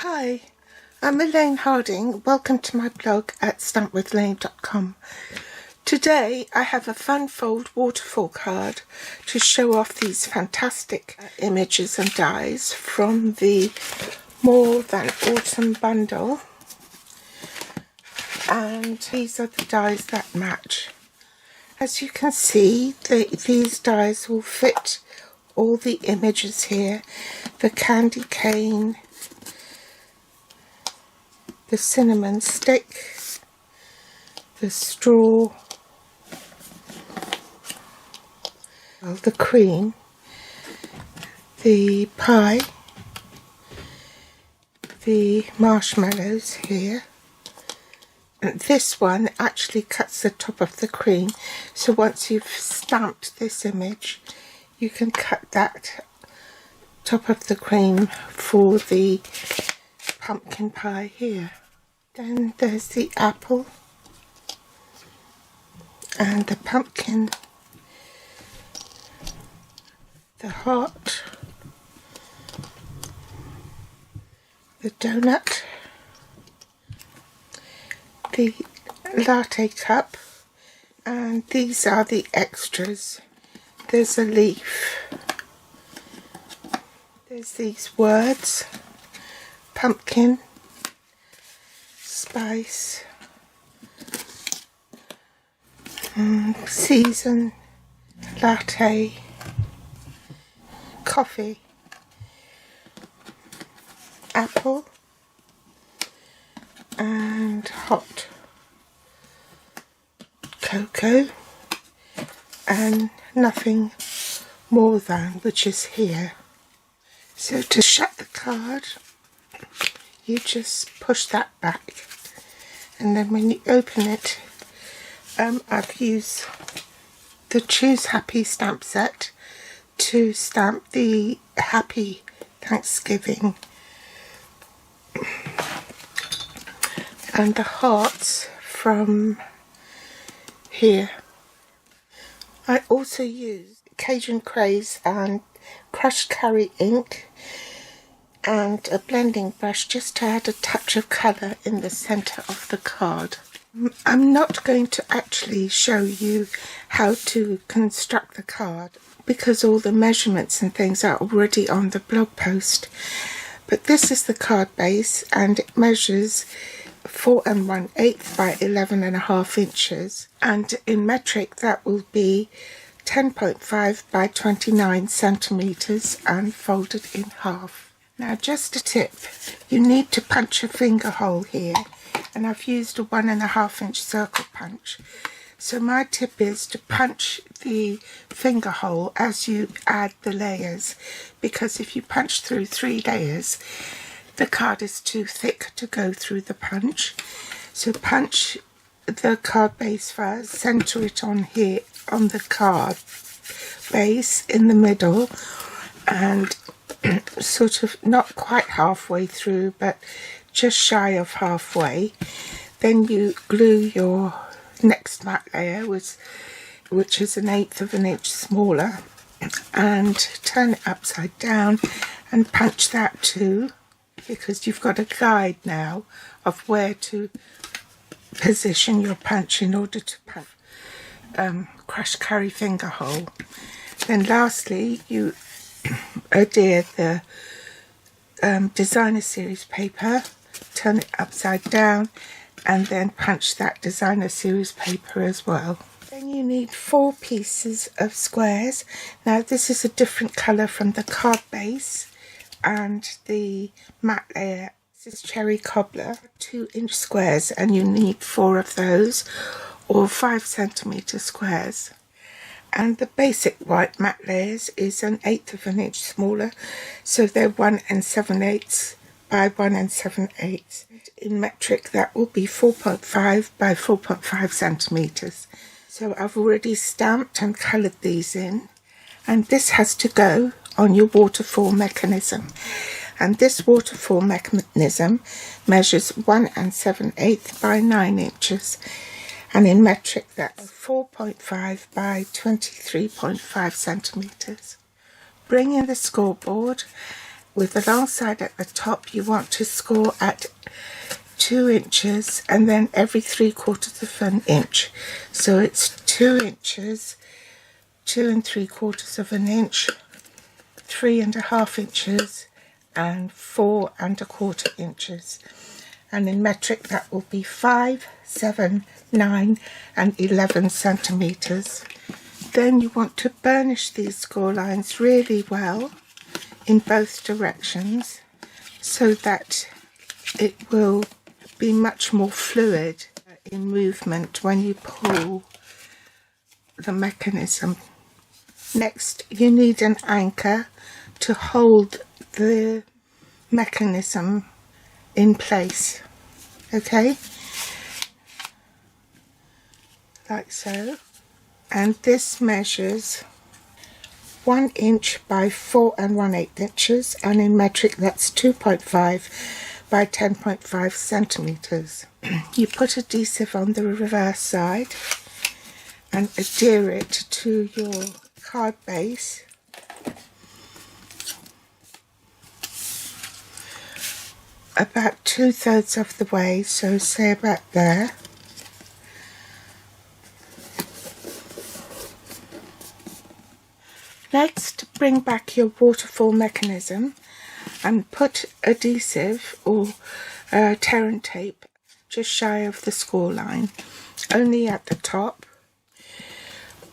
Hi, I'm Elaine Harding. Welcome to my blog at stampwithelaine.com. Today I have a fun fold waterfall card to show off these fantastic images and dies from the More Than Autumn bundle. And these are the dies that match. As you can see, these dies will fit all the images here. The candy cane, the cinnamon stick, the straw, the cream, the pie, the marshmallows here. And this one actually cuts the top of the cream, so once you've stamped this image you can cut that top of the cream for the pumpkin pie here. Then there's the apple and the pumpkin, the heart, the donut, the latte cup, and these are the extras. There's a leaf, there's these words: pumpkin, spice, season, latte, coffee, apple, and hot, cocoa, and nothing more than, which is here. So to shut the card, you just push that back, and then when you open it, I've used the Choose Happy stamp set to stamp the Happy Thanksgiving and the hearts from here. I also use Cajun Craze and crushed curry ink and a blending brush just to add a touch of colour in the centre of the card. I'm not going to actually show you how to construct the card because all the measurements and things are already on the blog post, but this is the card base and it measures 4 1/8 by 11.5 inches, and in metric that will be 10.5 by 29 centimeters and folded in half. Now just a tip, you need to punch a finger hole here, and I've used a 1.5 inch circle punch. So my tip is to punch the finger hole as you add the layers, because if you punch through 3 layers the card is too thick to go through the punch. So punch the card base first, center it on here on the card base in the middle, and sort of not quite halfway through but just shy of halfway. Then you glue your next matte layer, which is 1/8 of an inch smaller, and turn it upside down and punch that too, because you've got a guide now of where to position your punch in order to punch crushed curry finger hole. Then lastly you adhere the designer series paper, turn it upside down, and then punch that designer series paper as well. Then you need 4 pieces of squares. Now this is a different colour from the card base and the matte layer. This is cherry cobbler, 2-inch squares, and you need 4 of those, or 5 centimetre squares. And the basic white matte layers is 1/8 of an inch smaller, so they're 1 7/8 by 1 7/8. In metric that will be 4.5 by 4.5 centimetres. So I've already stamped and coloured these in, and this has to go on your waterfall mechanism. And this waterfall mechanism measures 1 7/8 by 9 inches, and in metric that's 4.5 by 23.5 centimetres. Bring in the scoreboard with the long side at the top, you want to score at 2 inches and then every 3/4 of an inch. So it's 2 inches, 2 3/4 of an inch, 3.5 inches, and 4.25 inches. And in metric that will be 5, 7, 9 and 11 centimeters. Then you want to burnish these score lines really well in both directions so that it will be much more fluid in movement when you pull the mechanism. Next, you need an anchor to hold the mechanism in place, okay, like so. And this measures 1 inch by 4 1/8 inches, and in metric that's 2.5 by 10.5 centimeters. You put adhesive on the reverse side and adhere it to your card base. About 2/3 of the way, so say about there. Next, bring back your waterfall mechanism and put adhesive or tear and tape just shy of the score line, only at the top.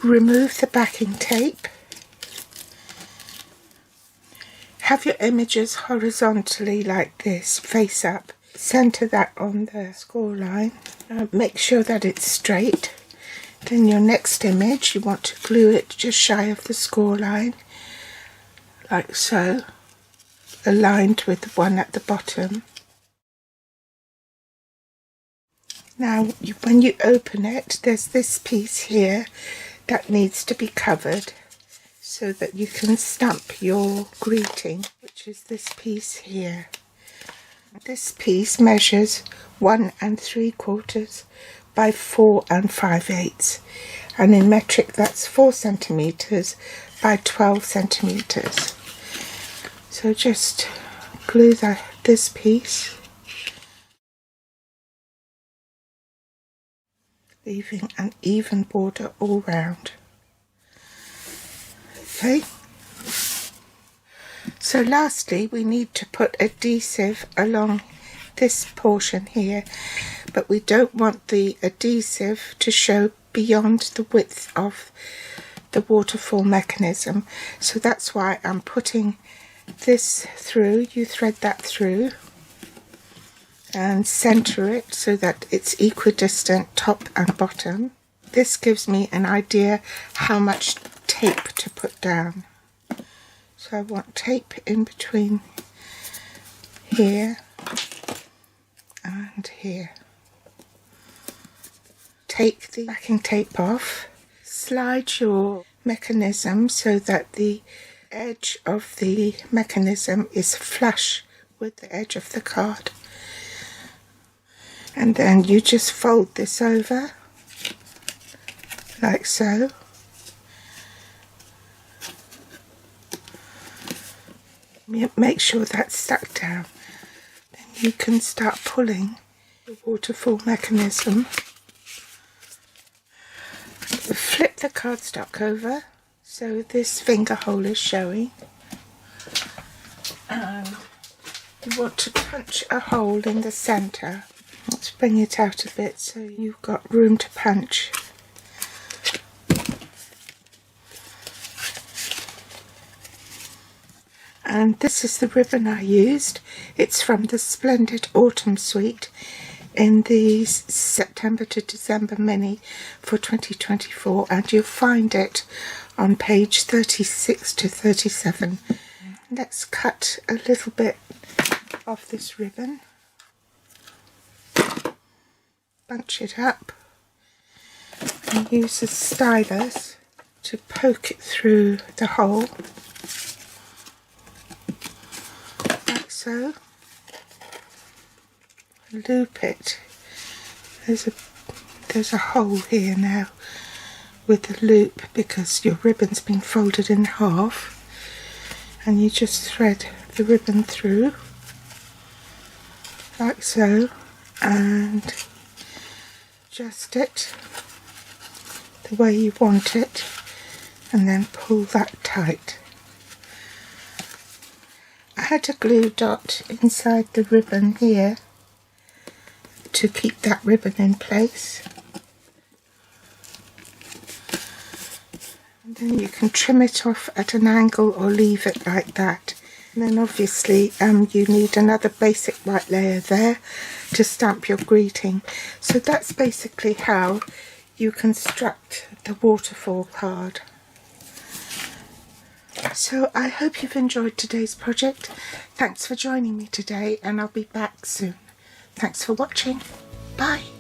Remove the backing tape. Have your images horizontally like this, face up. Center that on the score line. Make sure that it's straight. Then your next image, you want to glue it just shy of the score line, like so, aligned with the one at the bottom. Now, when you open it, there's this piece here that needs to be covered so that you can stamp your greeting, which is this piece here. This piece measures 1 3/4 by 4 5/8, and in metric that's 4 centimeters by 12 centimeters. So just glue this piece, leaving an even border all round. Okay. So lastly, we need to put adhesive along this portion here, but we don't want the adhesive to show beyond the width of the waterfall mechanism. So that's why I'm putting this through. You thread that through and center it so that it's equidistant top and bottom. This gives me an idea how much tape to put down. So I want tape in between here and here. Take the backing tape off, slide your mechanism so that the edge of the mechanism is flush with the edge of the card, and then you just fold this over like so. Make sure that's stuck down. Then you can start pulling the waterfall mechanism. Flip the cardstock over so this finger hole is showing, and you want to punch a hole in the centre. Let's bring it out a bit so you've got room to punch. And this is the ribbon I used. It's from the Splendid Autumn Suite in the September to December mini for 2024, and you'll find it on page 36 to 37. Let's cut a little bit of this ribbon, bunch it up, and use a stylus to poke it through the hole, like so. Loop it. There's a hole here now with the loop because your ribbon's been folded in half, and you just thread the ribbon through like so and adjust it the way you want it, and then pull that tight. I had a glue dot inside the ribbon here to keep that ribbon in place. And then you can trim it off at an angle or leave it like that. And then obviously you need another basic white layer there to stamp your greeting. So that's basically how you construct the waterfall card. So I hope you've enjoyed today's project. Thanks for joining me today, and I'll be back soon. Thanks for watching. Bye.